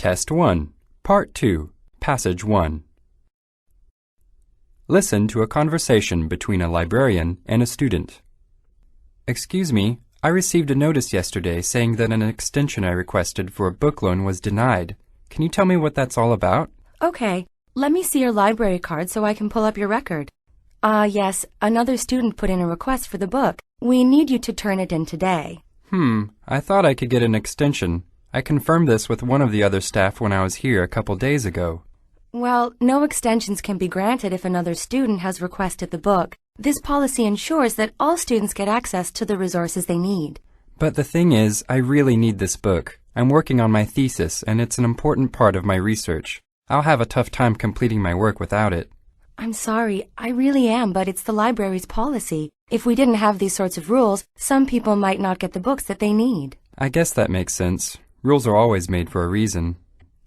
Test 1, Part 2, Passage 1. Listen to a conversation between a librarian and a student. Excuse me, I received a notice yesterday saying that an extension I requested for a book loan was denied. Can you tell me what that's all about? Okay, let me see your library card so I can pull up your record. Yes, another student put in a request for the book. We need you to turn it in today. I thought I could get an extension. I confirmed this with one of the other staff when I was here a couple days ago. Well, no extensions can be granted if another student has requested the book. This policy ensures that all students get access to the resources they need. But the thing is, I really need this book. I'm working on my thesis, and it's an important part of my research. I'll have a tough time completing my work without it. I'm sorry, I really am, but it's the library's policy. If we didn't have these sorts of rules, some people might not get the books that they need. I guess that makes sense. Rules are always made for a reason.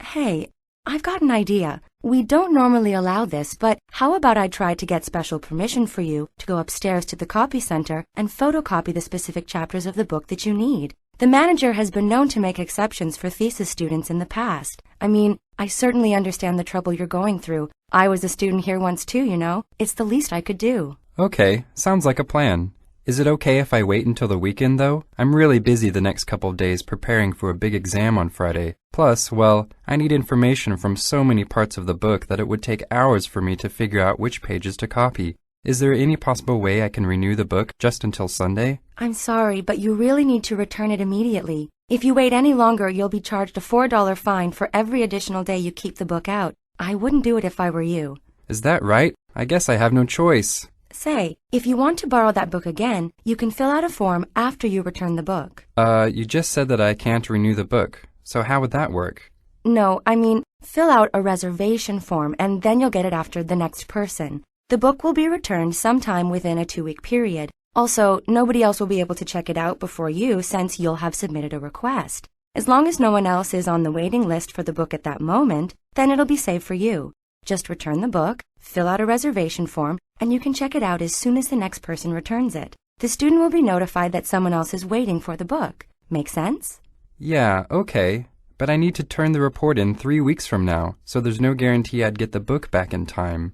Hey, I've got an idea. We don't normally allow this, but how about I try to get special permission for you to go upstairs to the copy center and photocopy the specific chapters of the book that you need? The manager has been known to make exceptions for thesis students in the past. I mean, I certainly understand the trouble you're going through. I was a student here once too, you know. It's the least I could do. Okay, sounds like a plan. Is it okay if I wait until the weekend, though? I'm really busy the next couple of days preparing for a big exam on Friday. Plus, well, I need information from so many parts of the book that it would take hours for me to figure out which pages to copy. Is there any possible way I can renew the book just until Sunday? I'm sorry, but you really need to return it immediately. If you wait any longer, you'll be charged a $4 fine for every additional day you keep the book out. I wouldn't do it if I were you. Is that right? I guess I have no choice. Say, if you want to borrow that book again, you can fill out a form after you return the book. You just said that I can't renew the book. So how would that work? No, I mean, fill out a reservation form and then you'll get it after the next person. The book will be returned sometime within a 2-week period. Also, nobody else will be able to check it out before you since you'll have submitted a request. As long as no one else is on the waiting list for the book at that moment, then it'll be saved for you. Just return the book, fill out a reservation form, and you can check it out as soon as the next person returns it. The student will be notified that someone else is waiting for the book. Make sense? Yeah, okay. But I need to turn the report in 3 weeks from now, so there's no guarantee I'd get the book back in time.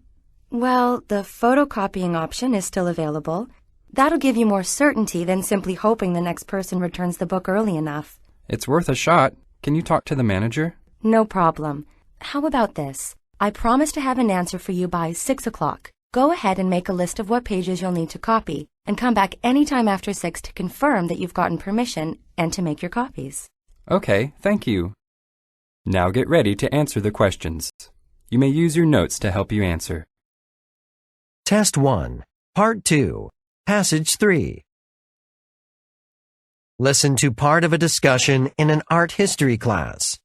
Well, the photocopying option is still available. That'll give you more certainty than simply hoping the next person returns the book early enough. It's worth a shot. Can you talk to the manager? No problem. How about this? I promise to have an answer for you by 6 o'clock. Go ahead and make a list of what pages you'll need to copy, and come back anytime after 6 to confirm that you've gotten permission and to make your copies. Okay, thank you. Now get ready to answer the questions. You may use your notes to help you answer. Test 1, Part 2, Passage 3. Listen to part of a discussion in an art history class.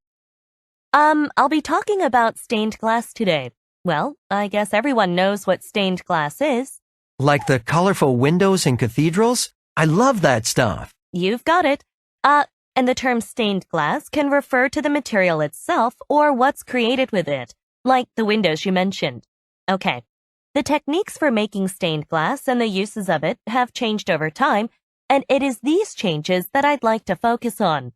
I'll be talking about stained glass today. Well, I guess everyone knows what stained glass is. Like the colorful windows in cathedrals? I love that stuff. You've got it. And the term stained glass can refer to the material itself or what's created with it, like the windows you mentioned. Okay. The techniques for making stained glass and the uses of it have changed over time, and it is these changes that I'd like to focus on.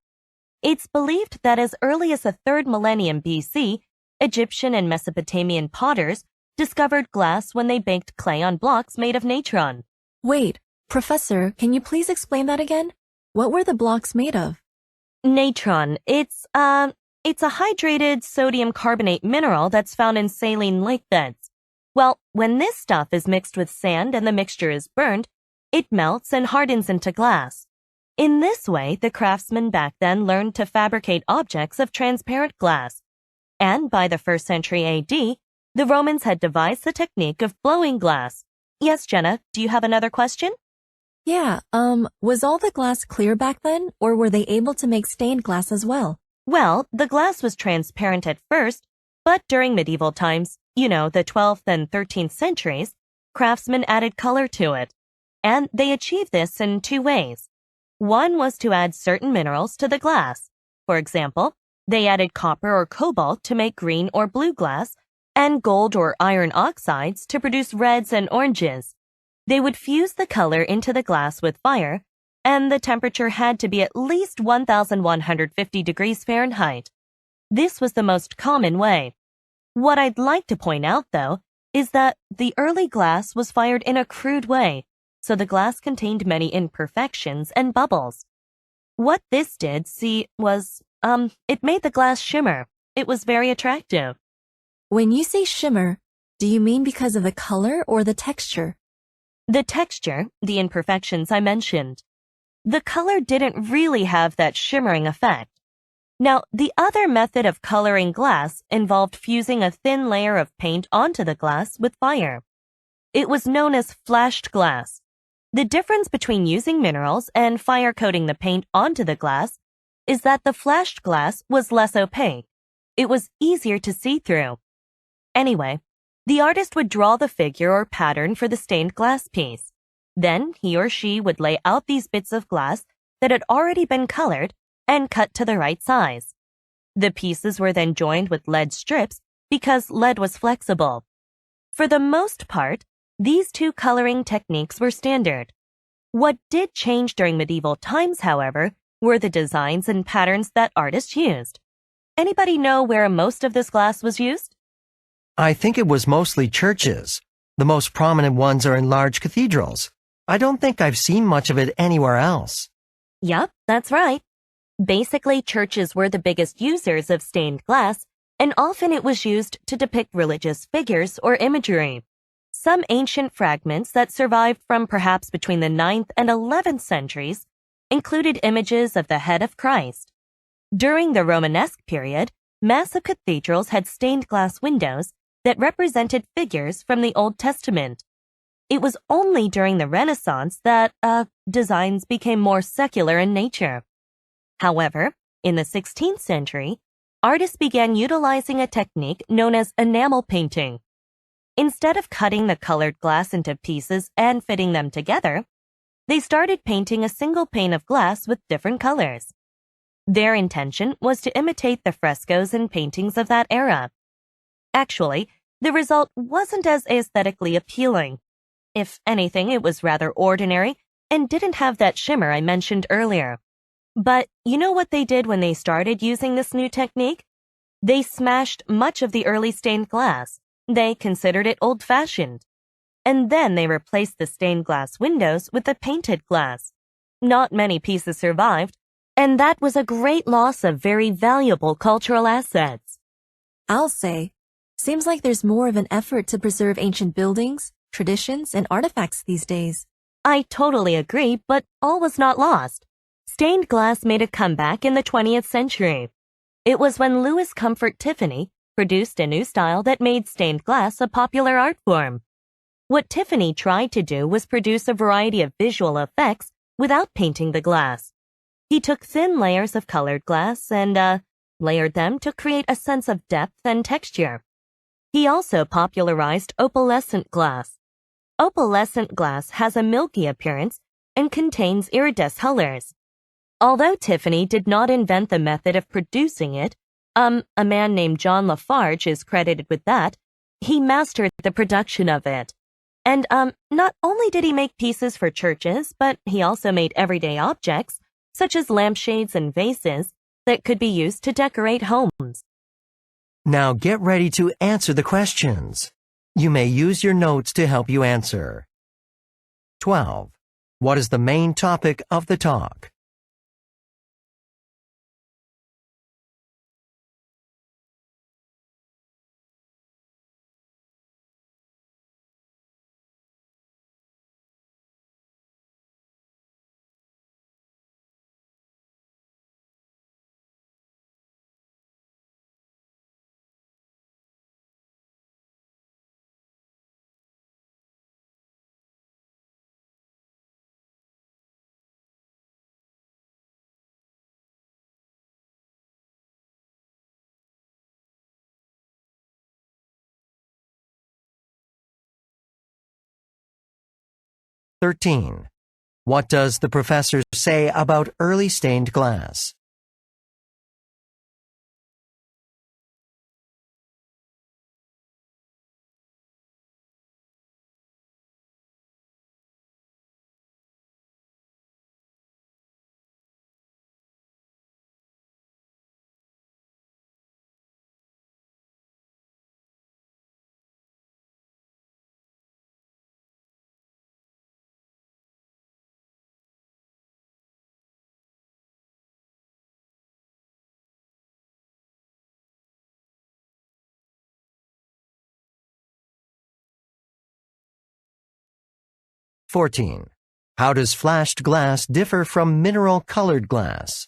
It's believed that as early as the 3rd millennium BC, Egyptian and Mesopotamian potters discovered glass when they baked clay on blocks made of natron. Wait, Professor, can you please explain that again? What were the blocks made of? Natron. It's a hydrated sodium carbonate mineral that's found in saline lake beds. Well, when this stuff is mixed with sand and the mixture is burned, it melts and hardens into glass. In this way, the craftsmen back then learned to fabricate objects of transparent glass. And by the 1st century AD, the Romans had devised the technique of blowing glass. Yes, Jenna, do you have another question? Yeah, was all the glass clear back then, or were they able to make stained glass as well? Well, the glass was transparent at first, but during medieval times, the 12th and 13th centuries, craftsmen added color to it. And they achieved this in 2 ways. One was to add certain minerals to the glass. For example, they added copper or cobalt to make green or blue glass, and gold or iron oxides to produce reds and oranges. They would fuse the color into the glass with fire, and the temperature had to be at least 1,150 degrees Fahrenheit. This was the most common way. What I'd like to point out, though, is that the early glass was fired in a crude way, so the glass contained many imperfections and bubbles. What this did, was, it made the glass shimmer. It was very attractive. When you say shimmer, do you mean because of the color or the texture? The texture, the imperfections I mentioned. The color didn't really have that shimmering effect. Now, the other method of coloring glass involved fusing a thin layer of paint onto the glass with fire. It was known as flashed glass. The difference between using minerals and fire coating the paint onto the glass is that the flashed glass was less opaque. It was easier to see through. Anyway, the artist would draw the figure or pattern for the stained glass piece. Then he or she would lay out these bits of glass that had already been colored and cut to the right size. The pieces were then joined with lead strips because lead was flexible. For the most part, these two coloring techniques were standard. What did change during medieval times, however, were the designs and patterns that artists used. Anybody know where most of this glass was used? I think it was mostly churches. The most prominent ones are in large cathedrals. I don't think I've seen much of it anywhere else. Yup, that's right. Basically, churches were the biggest users of stained glass, and often it was used to depict religious figures or imagery. Some ancient fragments that survived from perhaps between the 9th and 11th centuries included images of the head of Christ. During the Romanesque period, massive cathedrals had stained glass windows that represented figures from the Old Testament. It was only during the Renaissance that designs became more secular in nature. However, in the 16th century, artists began utilizing a technique known as enamel painting. Instead of cutting the colored glass into pieces and fitting them together, they started painting a single pane of glass with different colors. Their intention was to imitate the frescoes and paintings of that era. Actually, the result wasn't as aesthetically appealing. If anything, it was rather ordinary and didn't have that shimmer I mentioned earlier. But you know what they did when they started using this new technique? They smashed much of the early stained glass. They considered it old-fashioned. And then they replaced the stained glass windows with the painted glass. Not many pieces survived, and that was a great loss of very valuable cultural assets. I'll say, seems like there's more of an effort to preserve ancient buildings, traditions, and artifacts these days. I totally agree, but all was not lost. Stained glass made a comeback in the 20th century. It was when Louis Comfort Tiffany produced a new style that made stained glass a popular art form. What Tiffany tried to do was produce a variety of visual effects without painting the glass. He took thin layers of colored glass and layered them to create a sense of depth and texture. He also popularized opalescent glass. Opalescent glass has a milky appearance and contains iridescent colors. Although Tiffany did not invent the method of producing it, a man named John Lafarge is credited with that, he mastered the production of it. And not only did he make pieces for churches, but he also made everyday objects, such as lampshades and vases, that could be used to decorate homes. Now get ready to answer the questions. You may use your notes to help you answer. 12. What is the main topic of the talk? (13) What does the professor say about early stained glass? 14. How does flashed glass differ from mineral-colored glass?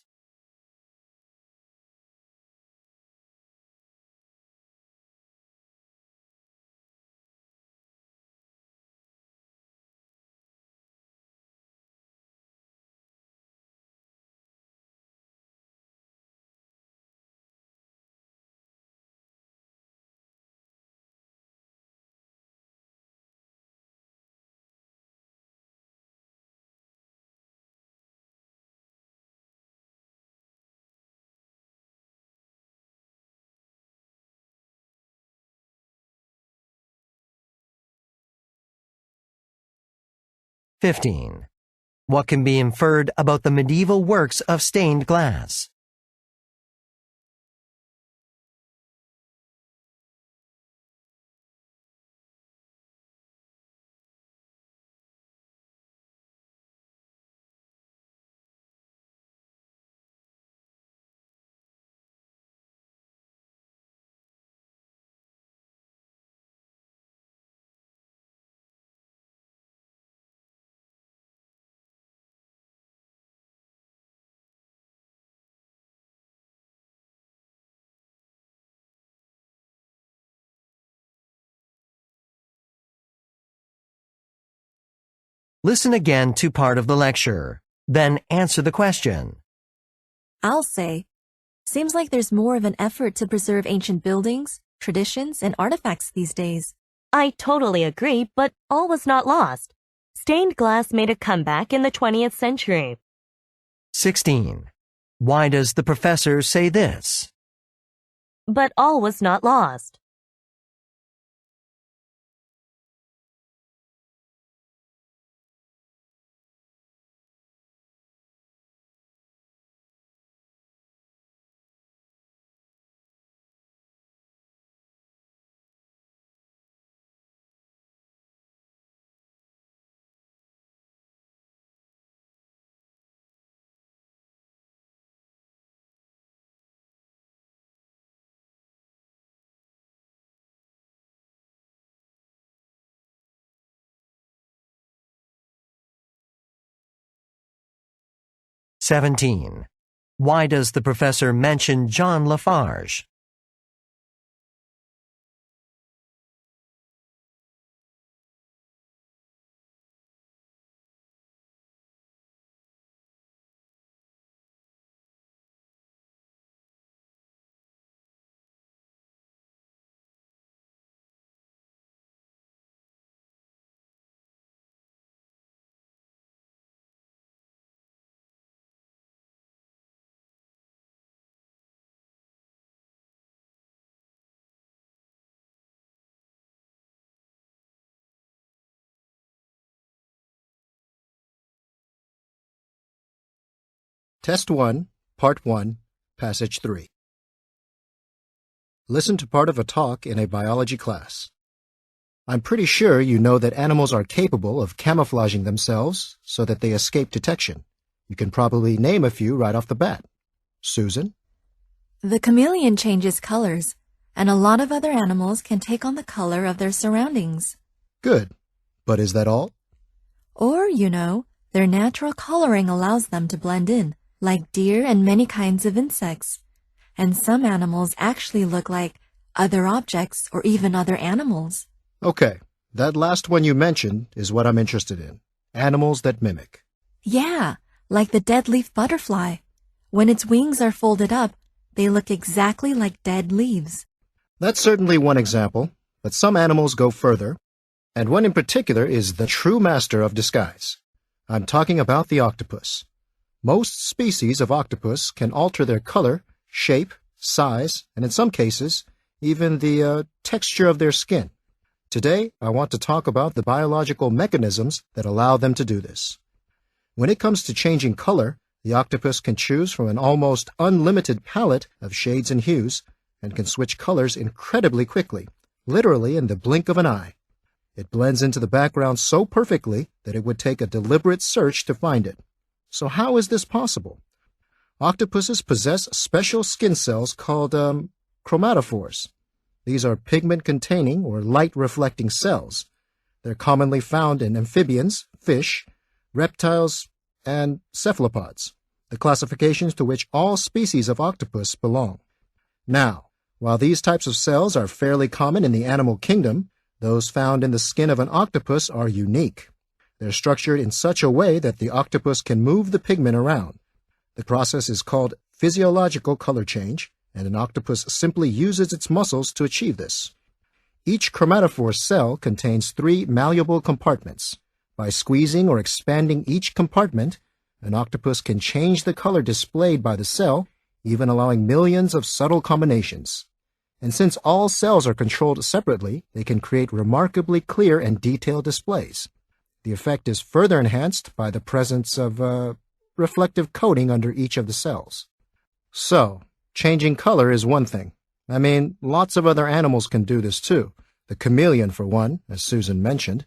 (15) What can be inferred about the medieval works of stained glass? Listen again to part of the lecture, then answer the question. I'll say, seems like there's more of an effort to preserve ancient buildings, traditions, and artifacts these days. I totally agree, but all was not lost. Stained glass made a comeback in the 20th century. 16. Why does the professor say this? But all was not lost. (17) Why does the professor mention John Lafarge? Test 1, Part 1, Passage 3. Listen to part of a talk in a biology class. I'm pretty sure you know that animals are capable of camouflaging themselves so that they escape detection. You can probably name a few right off the bat. Susan? The chameleon changes colors, and a lot of other animals can take on the color of their surroundings. Good. But is that all? Or, their natural coloring allows them to blend in, like deer and many kinds of insects. And some animals actually look like other objects or even other animals. Okay, that last one you mentioned is what I'm interested in. Animals that mimic. Yeah, like the dead leaf butterfly. When its wings are folded up, they look exactly like dead leaves. That's certainly one example, but some animals go further, and one in particular is the true master of disguise. I'm talking about the octopus. Most species of octopus can alter their color, shape, size, and in some cases, even the texture of their skin. Today, I want to talk about the biological mechanisms that allow them to do this. When it comes to changing color, the octopus can choose from an almost unlimited palette of shades and hues and can switch colors incredibly quickly, literally in the blink of an eye. It blends into the background so perfectly that it would take a deliberate search to find it. So how is this possible? Octopuses possess special skin cells called chromatophores. These are pigment-containing or light-reflecting cells. They're commonly found in amphibians, fish, reptiles, and cephalopods, the classifications to which all species of octopus belong. Now, while these types of cells are fairly common in the animal kingdom, those found in the skin of an octopus are unique. They're structured in such a way that the octopus can move the pigment around. The process is called physiological color change, and an octopus simply uses its muscles to achieve this. Each chromatophore cell contains 3 malleable compartments. By squeezing or expanding each compartment, an octopus can change the color displayed by the cell, even allowing millions of subtle combinations. And since all cells are controlled separately, they can create remarkably clear and detailed displays. The effect is further enhanced by the presence of a reflective coating under each of the cells. So, changing color is one thing. I mean, lots of other animals can do this too. The chameleon, for one, as Susan mentioned.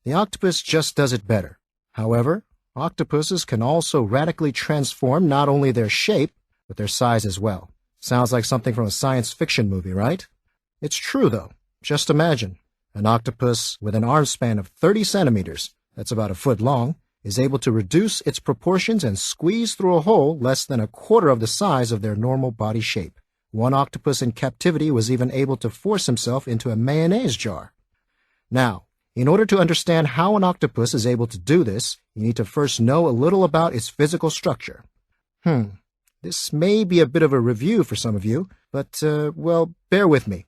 The octopus just does it better. However, octopuses can also radically transform not only their shape, but their size as well. Sounds like something from a science fiction movie, right? It's true, though. Just imagine. An octopus with an arm span of 30 centimeters, that's about a foot long, is able to reduce its proportions and squeeze through a hole less than a quarter of the size of their normal body shape. One octopus in captivity was even able to force himself into a mayonnaise jar. Now, in order to understand how an octopus is able to do this, you need to first know a little about its physical structure. This may be a bit of a review for some of you, but, well, bear with me.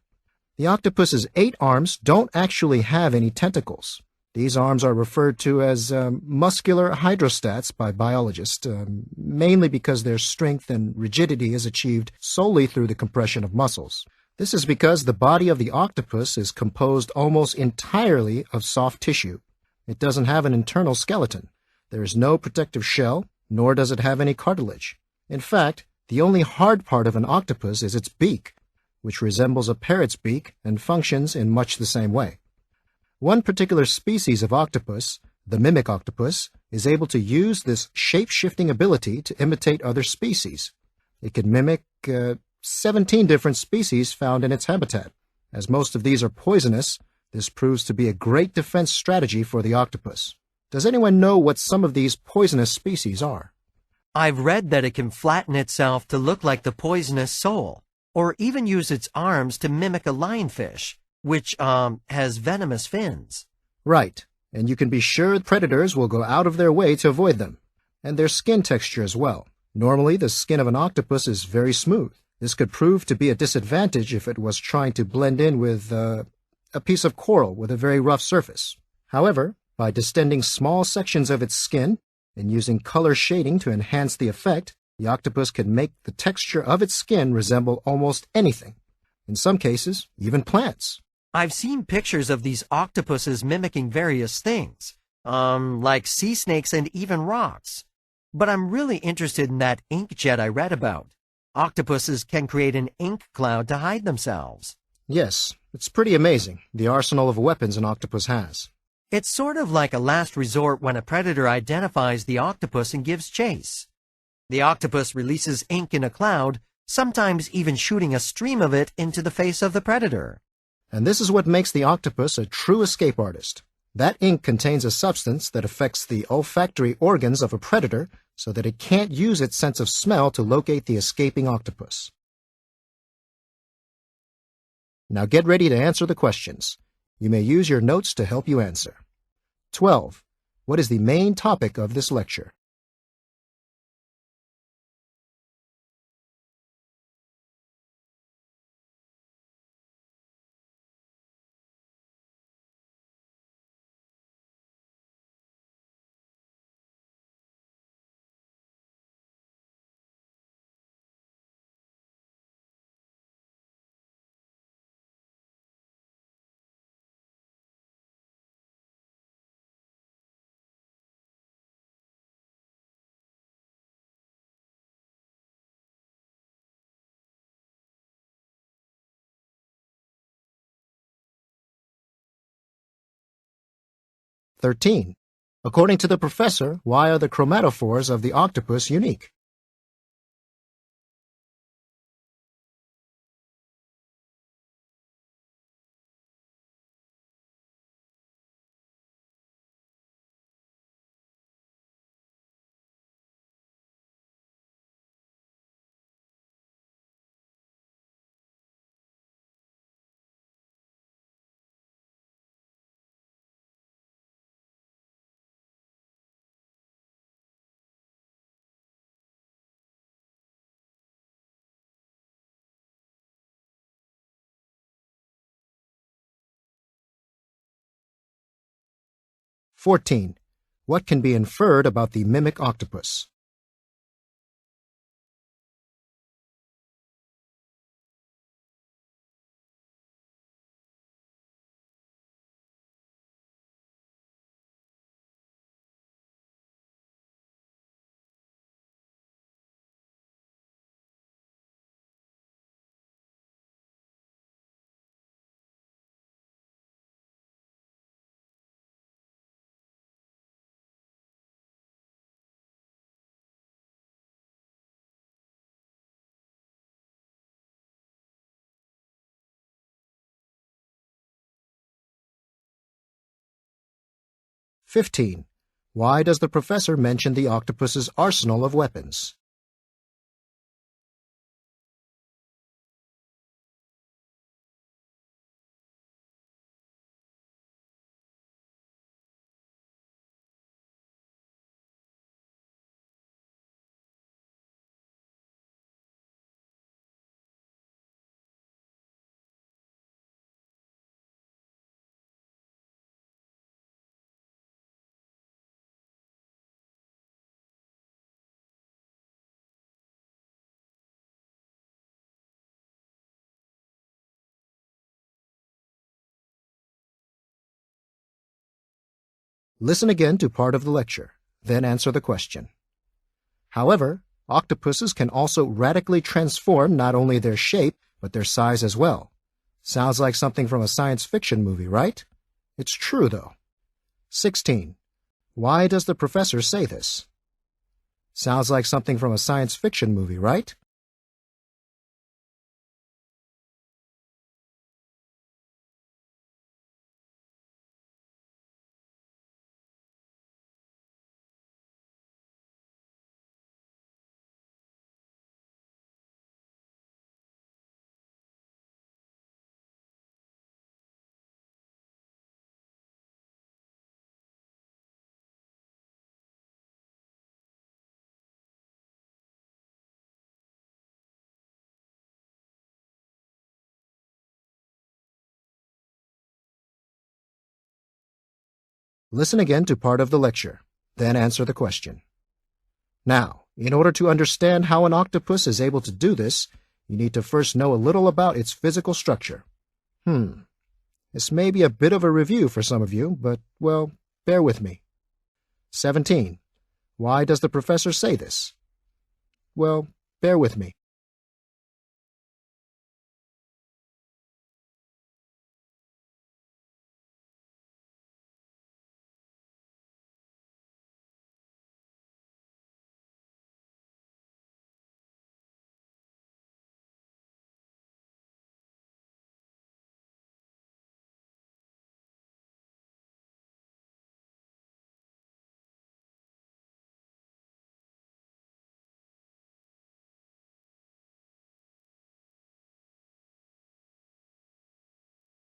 The octopus's 8 arms don't actually have any tentacles. These arms are referred to as muscular hydrostats by biologists, mainly because their strength and rigidity is achieved solely through the compression of muscles. This is because the body of the octopus is composed almost entirely of soft tissue. It doesn't have an internal skeleton. There is no protective shell, nor does it have any cartilage. In fact, the only hard part of an octopus is its beak, which resembles a parrot's beak and functions in much the same way. One particular species of octopus, the mimic octopus, is able to use this shape-shifting ability to imitate other species. It can mimic 17 different species found in its habitat. As most of these are poisonous, this proves to be a great defense strategy for the octopus. Does anyone know what some of these poisonous species are? I've read that it can flatten itself to look like the poisonous sole, or even use its arms to mimic a lionfish, which has venomous fins. Right, and you can be sure predators will go out of their way to avoid them. And their skin texture as well. Normally, the skin of an octopus is very smooth. This could prove to be a disadvantage if it was trying to blend in with a piece of coral with a very rough surface. However, by distending small sections of its skin and using color shading to enhance the effect, the octopus can make the texture of its skin resemble almost anything. In some cases, even plants. I've seen pictures of these octopuses mimicking various things, like sea snakes and even rocks. But I'm really interested in that ink jet I read about. Octopuses can create an ink cloud to hide themselves. Yes, it's pretty amazing, the arsenal of weapons an octopus has. It's sort of like a last resort when a predator identifies the octopus and gives chase. The octopus releases ink in a cloud, sometimes even shooting a stream of it into the face of the predator. And this is what makes the octopus a true escape artist. That ink contains a substance that affects the olfactory organs of a predator so that it can't use its sense of smell to locate the escaping octopus. Now get ready to answer the questions. You may use your notes to help you answer. 12. What is the main topic of this lecture? "13. According to the professor, why are the chromatophores of the octopus unique? 14. What can be inferred about the mimic octopus? "15. Why does the professor mention the octopus's arsenal of weapons? Listen again to part of the lecture, then answer the question. However, octopuses can also radically transform not only their shape, but their size as well. Sounds like something from a science fiction movie, right? It's true, though. 16. Why does the professor say this? Sounds like something from a science fiction movie, right? Listen again to part of the lecture, then answer the question. Now, in order to understand how an octopus is able to do this, you need to first know a little about its physical structure. This may be a bit of a review for some of you, but, well, bear with me. 17. Why does the professor say this? Well, bear with me.